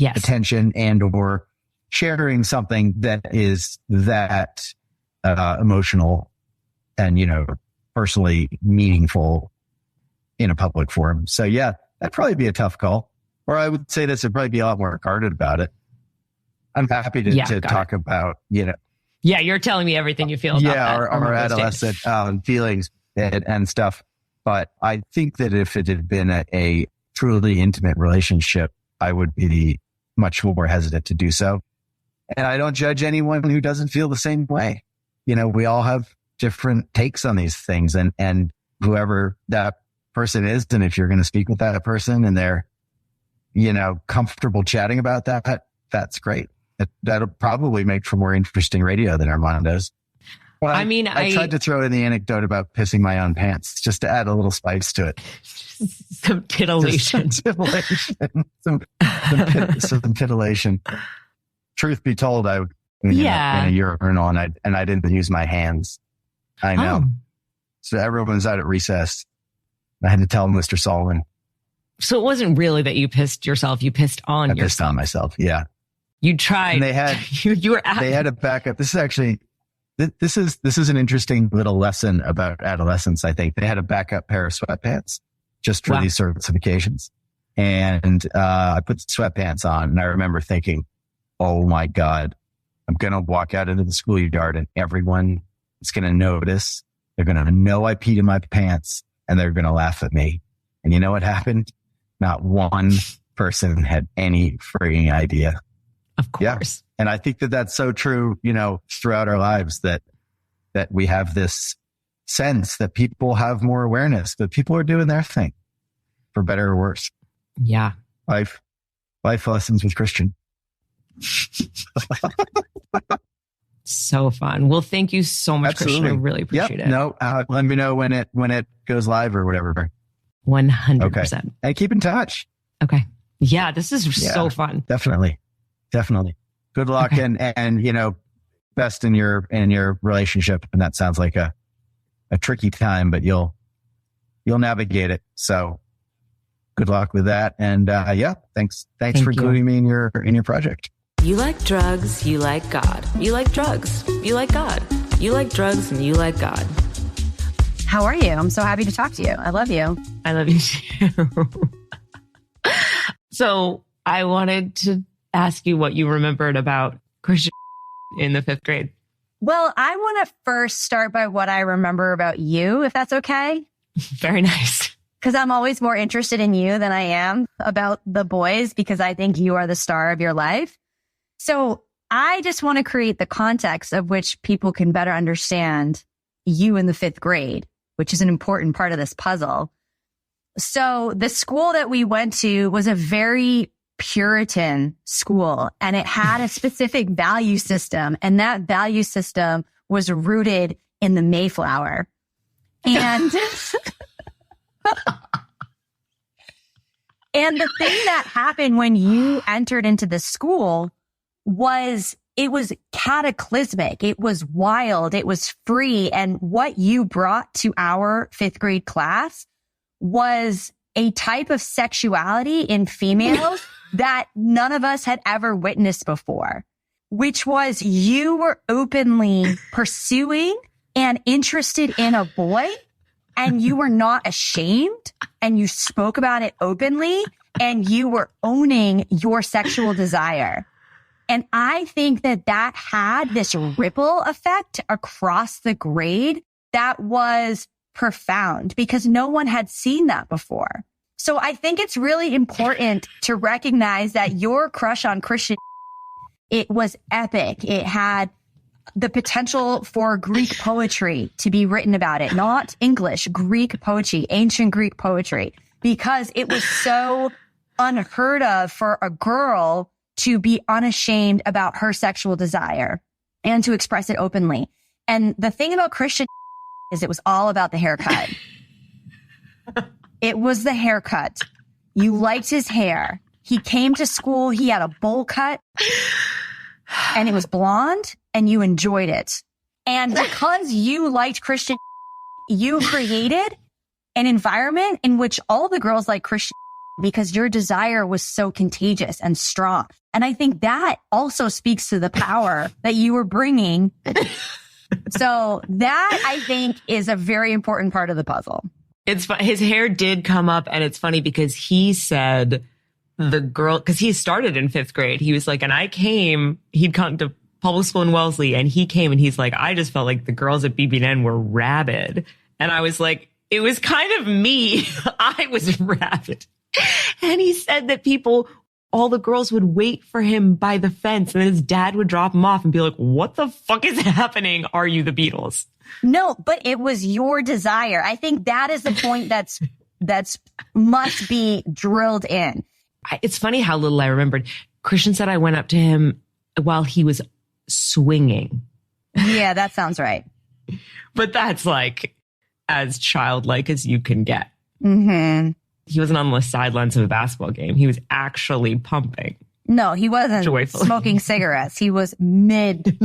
attention and or sharing something that is that emotional and, personally meaningful in a public forum. So yeah, that'd probably be a tough call. Or I would say this would probably be a lot more guarded about it. I'm happy to talk about, Yeah, you're telling me everything you feel about that. Or adolescent feelings and stuff. But I think that if it had been a truly intimate relationship, I would be much more hesitant to do so. And I don't judge anyone who doesn't feel the same way. We all have different takes on these things, and whoever that person is, and if you're going to speak with that person and they're, comfortable chatting about that, that's great. That'll probably make for more interesting radio than Armando's. Well, I tried to throw in the anecdote about pissing my own pants just to add a little spice to it. Some titillation. Some titillation. Truth be told, I was in a urinal and I didn't use my hands. I know. Oh. So everyone was out at recess. I had to tell Mr. Solomon. So it wasn't really that you pissed yourself. You pissed on yourself. I pissed on myself. Yeah. You tried. And they had, they had a backup. This is actually, this is an interesting little lesson about adolescence. I think they had a backup pair of sweatpants just for these sorts of occasions. And, I put the sweatpants on and I remember thinking, oh my God, I'm going to walk out into the schoolyard and everyone is going to notice. They're going to know I peed in my pants and they're going to laugh at me. And you know what happened? Not one person had any freaking idea. Of course. Yeah. And I think that that's so true, throughout our lives that we have this sense that people have more awareness, but people are doing their thing for better or worse. Yeah. Life lessons with Christian. So fun. Well, thank you so much, Absolutely. Christian. I really appreciate it. No, let me know when it goes live or whatever. 100%. Okay. And keep in touch. Okay. Yeah, this is so fun. Definitely. Good luck and best in your relationship. And that sounds like a tricky time, but you'll navigate it. So good luck with that. And thanks for including me in your project. You like drugs, you like God. You like drugs, you like God. You like drugs and you like God. How are you? I'm so happy to talk to you. I love you. I love you too. So I wanted to ask you what you remembered about Christian in the 5th grade. Well, I want to first start by what I remember about you, if that's okay. Very nice. Because I'm always more interested in you than I am about the boys, because I think you are the star of your life. So I just want to create the context of which people can better understand you in the 5th grade, which is an important part of this puzzle. So the school that we went to was a very Puritan school, and it had a specific value system, and that value system was rooted in the Mayflower. And and the thing that happened when you entered into the school was it was cataclysmic. It was wild. It was free. And what you brought to our 5th grade class was a type of sexuality in females that none of us had ever witnessed before, which was you were openly pursuing and interested in a boy, and you were not ashamed, and you spoke about it openly, and you were owning your sexual desire. And I think that had this ripple effect across the grade that was profound, because no one had seen that before. So I think it's really important to recognize that your crush on Christian, it was epic. It had the potential for Greek poetry to be written about it, not English, Greek poetry, ancient Greek poetry, because it was so unheard of for a girl to be unashamed about her sexual desire and to express it openly. And the thing about Christian is it was all about the haircut. It was the haircut. You liked his hair. He came to school. He had a bowl cut and it was blonde and you enjoyed it. And because you liked Christian, you created an environment in which all the girls liked Christian because your desire was so contagious and strong. And I think that also speaks to the power that you were bringing. So that, I think, is a very important part of the puzzle. It's his hair did come up, and it's funny because he said the girl, because he started in 5th grade. He was like, and he'd come to public school in Wellesley, and he came and he's like, I just felt like the girls at BB&N were rabid. And I was like, it was kind of me. I was rabid. And he said that all the girls would wait for him by the fence, and then his dad would drop him off and be like, what the fuck is happening? Are you the Beatles? No, but it was your desire. I think that is the point that's must be drilled in. It's funny how little I remembered. Christian said I went up to him while he was swinging. Yeah, that sounds right. But that's like as childlike as you can get. Mm-hmm. He wasn't on the sidelines of a basketball game. He was actually pumping. No, he wasn't joyfully smoking cigarettes. He was mid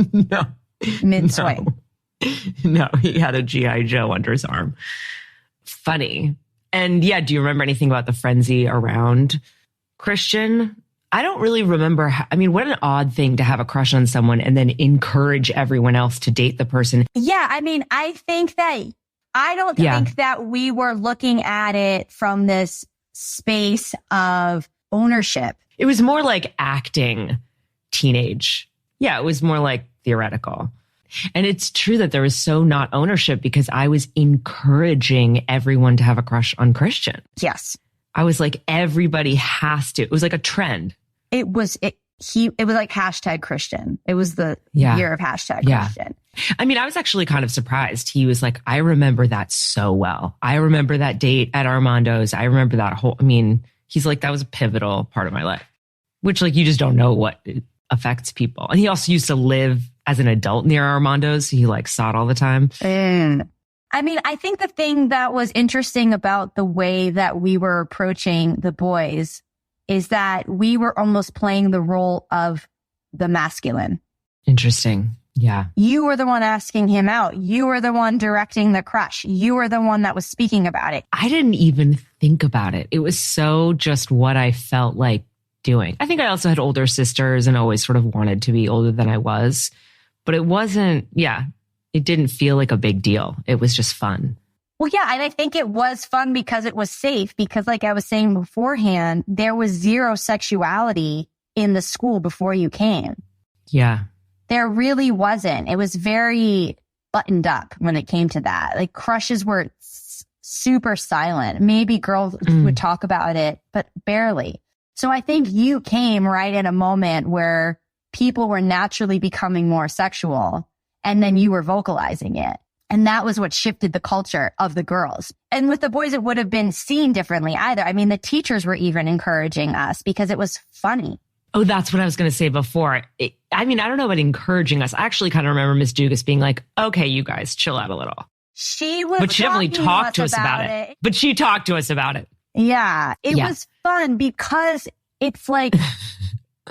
swing. No, he had a G.I. Joe under his arm. Funny. And yeah, do you remember anything about the frenzy around Christian? I don't really remember. I mean, what an odd thing to have a crush on someone and then encourage everyone else to date the person. Yeah, I mean, I don't think that we were looking at it from this space of ownership. It was more like acting teenage. Yeah, it was more like theoretical. And it's true that there was so not ownership because I was encouraging everyone to have a crush on Christian. Yes. I was like, everybody has to. It was like a trend. It was like hashtag Christian. It was the year of hashtag Christian. I mean, I was actually kind of surprised. He was like, I remember that so well. I remember that date at Armando's. I remember that he's like, that was a pivotal part of my life, which like, you just don't know what affects people. And he also used to live as an adult near Armando's. He like saw it all the time. I mean, I think the thing that was interesting about the way that we were approaching the boys is that we were almost playing the role of the masculine. Interesting. Yeah. You were the one asking him out. You were the one directing the crush. You were the one that was speaking about it. I didn't even think about it. It was so just what I felt like doing. I think I also had older sisters and always sort of wanted to be older than I was, but it wasn't, it didn't feel like a big deal. It was just fun. Well, yeah, and I think it was fun because it was safe because like I was saying beforehand, there was zero sexuality in the school before you came. Yeah. There really wasn't. It was very buttoned up when it came to that. Like crushes were super silent. Maybe girls would talk about it, but barely. So I think you came right at a moment where people were naturally becoming more sexual and then you were vocalizing it. And that was what shifted the culture of the girls. And with the boys, it would have been seen differently either. I mean, the teachers were even encouraging us because it was funny. Oh, that's what I was going to say before. I mean, I don't know about encouraging us. I actually kind of remember Miss Dugas being like, okay, you guys chill out a little. But she definitely talked to us about it. But she talked to us about it. Yeah. It was fun because it's like,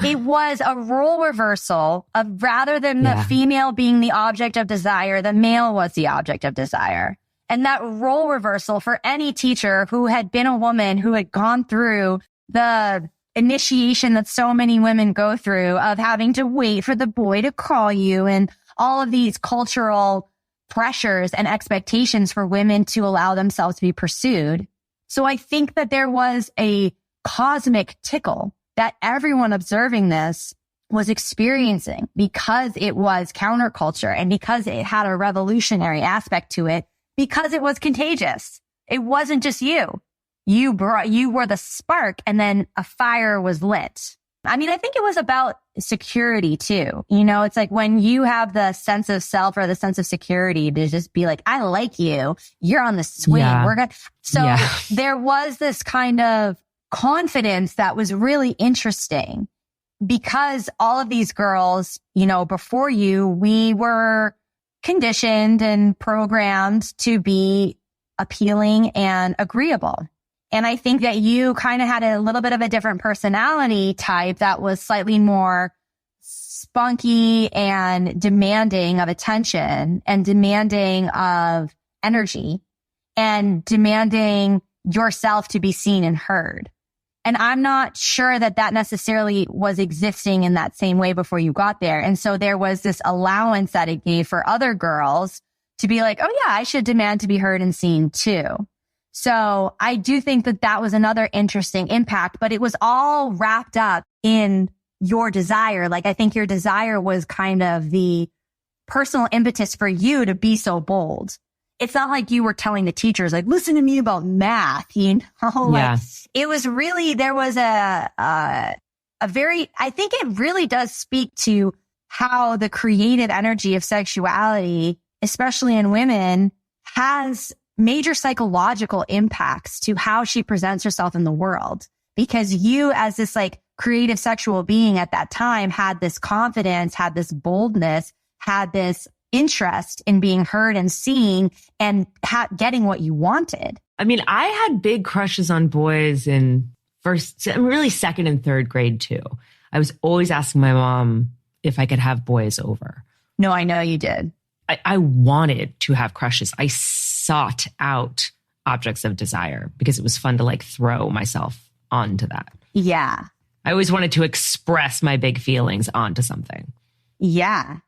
it was a role reversal of rather than the female being the object of desire, the male was the object of desire. And that role reversal for any teacher who had been a woman who had gone through the initiation that so many women go through of having to wait for the boy to call you and all of these cultural pressures and expectations for women to allow themselves to be pursued. So I think that there was a cosmic tickle that everyone observing this was experiencing because it was counterculture and because it had a revolutionary aspect to it, because it was contagious. It wasn't just you. You were the spark and then a fire was lit. I mean, I think it was about security too. You know, it's like when you have the sense of self or the sense of security to just be like, I like you. You're on the swing. Yeah. So there was this kind of confidence that was really interesting because all of these girls, you know, before you, we were conditioned and programmed to be appealing and agreeable. And I think that you kind of had a little bit of a different personality type that was slightly more spunky and demanding of attention and demanding of energy and demanding yourself to be seen and heard. And I'm not sure that that necessarily was existing in that same way before you got there. And so there was this allowance that it gave for other girls to be like, oh yeah, I should demand to be heard and seen too. So I do think that that was another interesting impact, but it was all wrapped up in your desire. Like, I think your desire was kind of the personal impetus for you to be so bold. It's not like you were telling the teachers, like, listen to me about math, you know? Like, it was really, there was a very, I think it really does speak to how the creative energy of sexuality, especially in women, has major psychological impacts to how she presents herself in the world. Because you, as this like creative sexual being at that time, had this confidence, had this boldness, had this interest in being heard and seen and getting what you wanted. I mean, I had big crushes on boys in really second and third grade too. I was always asking my mom if I could have boys over. No, I know you did. I wanted to have crushes. I sought out objects of desire because it was fun to like throw myself onto that. Yeah. I always wanted to express my big feelings onto something. Yeah.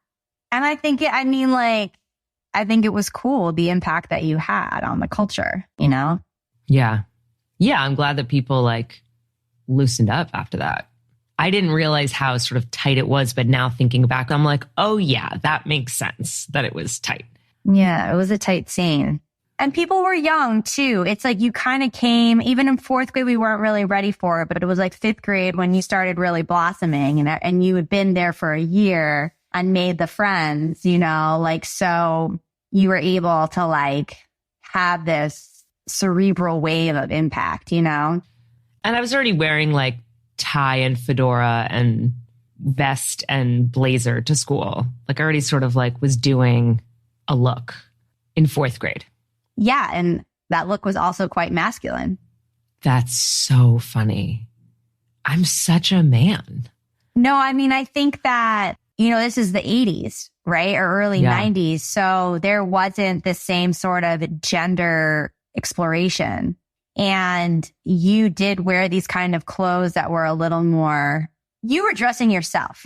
And I think it was cool, the impact that you had on the culture, you know? Yeah. Yeah. I'm glad that people like loosened up after that. I didn't realize how sort of tight it was, but now thinking back, I'm like, oh yeah, that makes sense that it was tight. Yeah, it was a tight scene. And people were young too. It's like you kind of came, even in fourth grade, we weren't really ready for it, but it was like fifth grade when you started really blossoming and you had been there for a year and made the friends, you know, like, so you were able to like have this cerebral wave of impact, you know? And I was already wearing like tie and fedora and vest and blazer to school. Like I already sort of like was doing a look in fourth grade. Yeah. And that look was also quite masculine. That's so funny. I'm such a man. No, I mean, I think that, you know, this is the 80s, right? Or early 90s. So there wasn't the same sort of gender exploration. And you did wear these kind of clothes that were a little more, you were dressing yourself.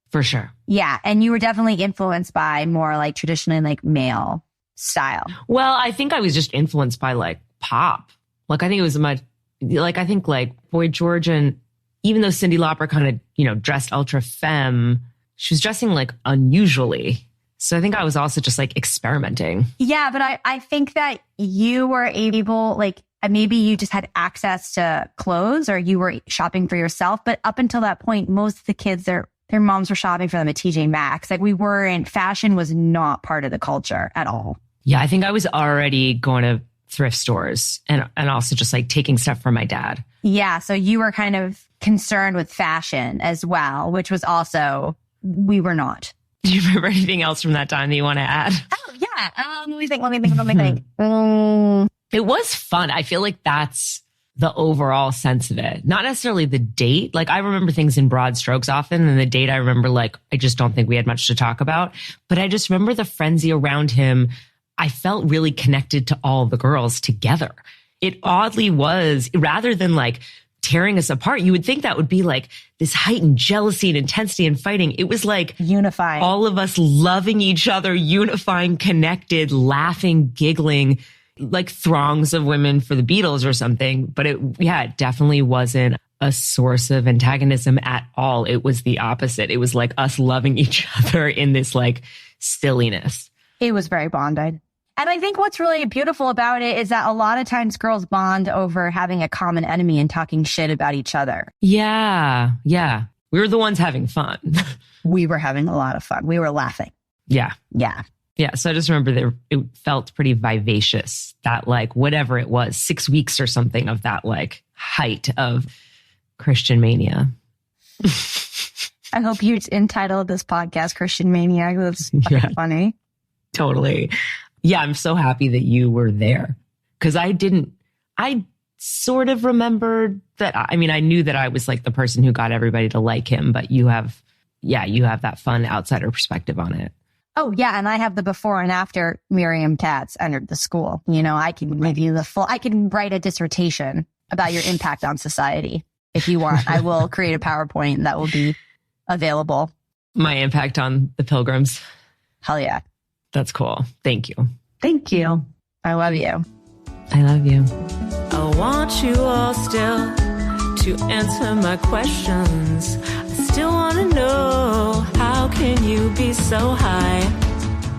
For sure. Yeah. And you were definitely influenced by more like traditionally like male style. Well, I think I was just influenced by like pop. Like I think it was much, like I think like Boy George, and even though Cyndi Lauper kind of, you know, dressed ultra femme, she was dressing like unusually. So I think I was also just like experimenting. Yeah. But I think that you were able, like, maybe you just had access to clothes or you were shopping for yourself. But up until that point, most of the kids, their moms were shopping for them at TJ Maxx. Like fashion was not part of the culture at all. Yeah, I think I was already going to thrift stores and also just like taking stuff from my dad. Yeah. So you were kind of concerned with fashion as well, which was also, we were not. Do you remember anything else from that time that you want to add? Oh, yeah. Let me think. It was fun. I feel like that's the overall sense of it. Not necessarily the date. Like I remember things in broad strokes often, and the date I remember, like, I just don't think we had much to talk about. But I just remember the frenzy around him. I felt really connected to all the girls together. It oddly was, rather than like tearing us apart, you would think that would be like this heightened jealousy and intensity and fighting. It was like unifying, all of us loving each other, unifying, connected, laughing, giggling, like throngs of women for the Beatles or something. But it definitely wasn't a source of antagonism at all. It was the opposite. It was like us loving each other in this like silliness. It was very bonded. And I think what's really beautiful about it is that a lot of times girls bond over having a common enemy and talking shit about each other. Yeah. Yeah. We were the ones having fun. We were having a lot of fun. We were laughing. Yeah. Yeah. Yeah. So I just remember it felt pretty vivacious, that like whatever it was, 6 weeks or something of that like height of Christian mania. I hope you entitled this podcast Christian Mania. That's funny. Totally. Yeah, I'm so happy that you were there, because I sort of remembered that. I mean, I knew that I was like the person who got everybody to like him, but you have that fun outsider perspective on it. Oh yeah. And I have the before and after Miriam Katz entered the school. You know, I can give you I can write a dissertation about your impact on society. If you want, I will create a PowerPoint that will be available. My impact on the Pilgrims. Hell yeah. That's cool. Thank you. Thank you. I love you. I love you. I want you all still to answer my questions. I still want to know, how can you be so high?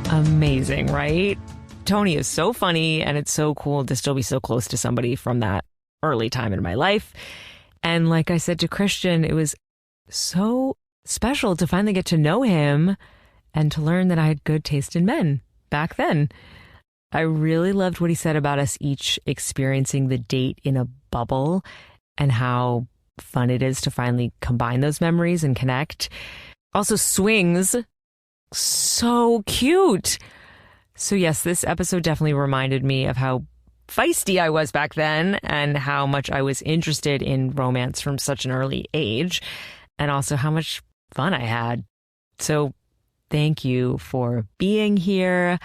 Amazing, right? Toni is so funny, and it's so cool to still be so close to somebody from that early time in my life. And like I said to Christian, it was so special to finally get to know him and to learn that I had good taste in men back then. I really loved what he said about us each experiencing the date in a bubble and how fun it is to finally combine those memories and connect. Also, swings, so cute. So yes, this episode definitely reminded me of how feisty I was back then and how much I was interested in romance from such an early age, and also how much fun I had. So thank you for being here.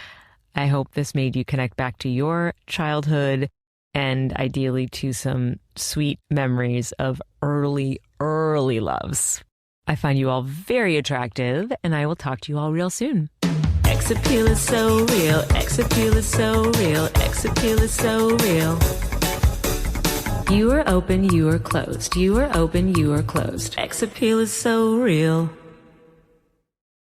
I hope this made you connect back to your childhood and ideally to some sweet memories of early loves. I find you all very attractive, and I will talk to you all real soon. Sex appeal is so real. Sex appeal is so real. Sex appeal is so real. You are open, you are closed. You are open, you are closed. Sex appeal is so real.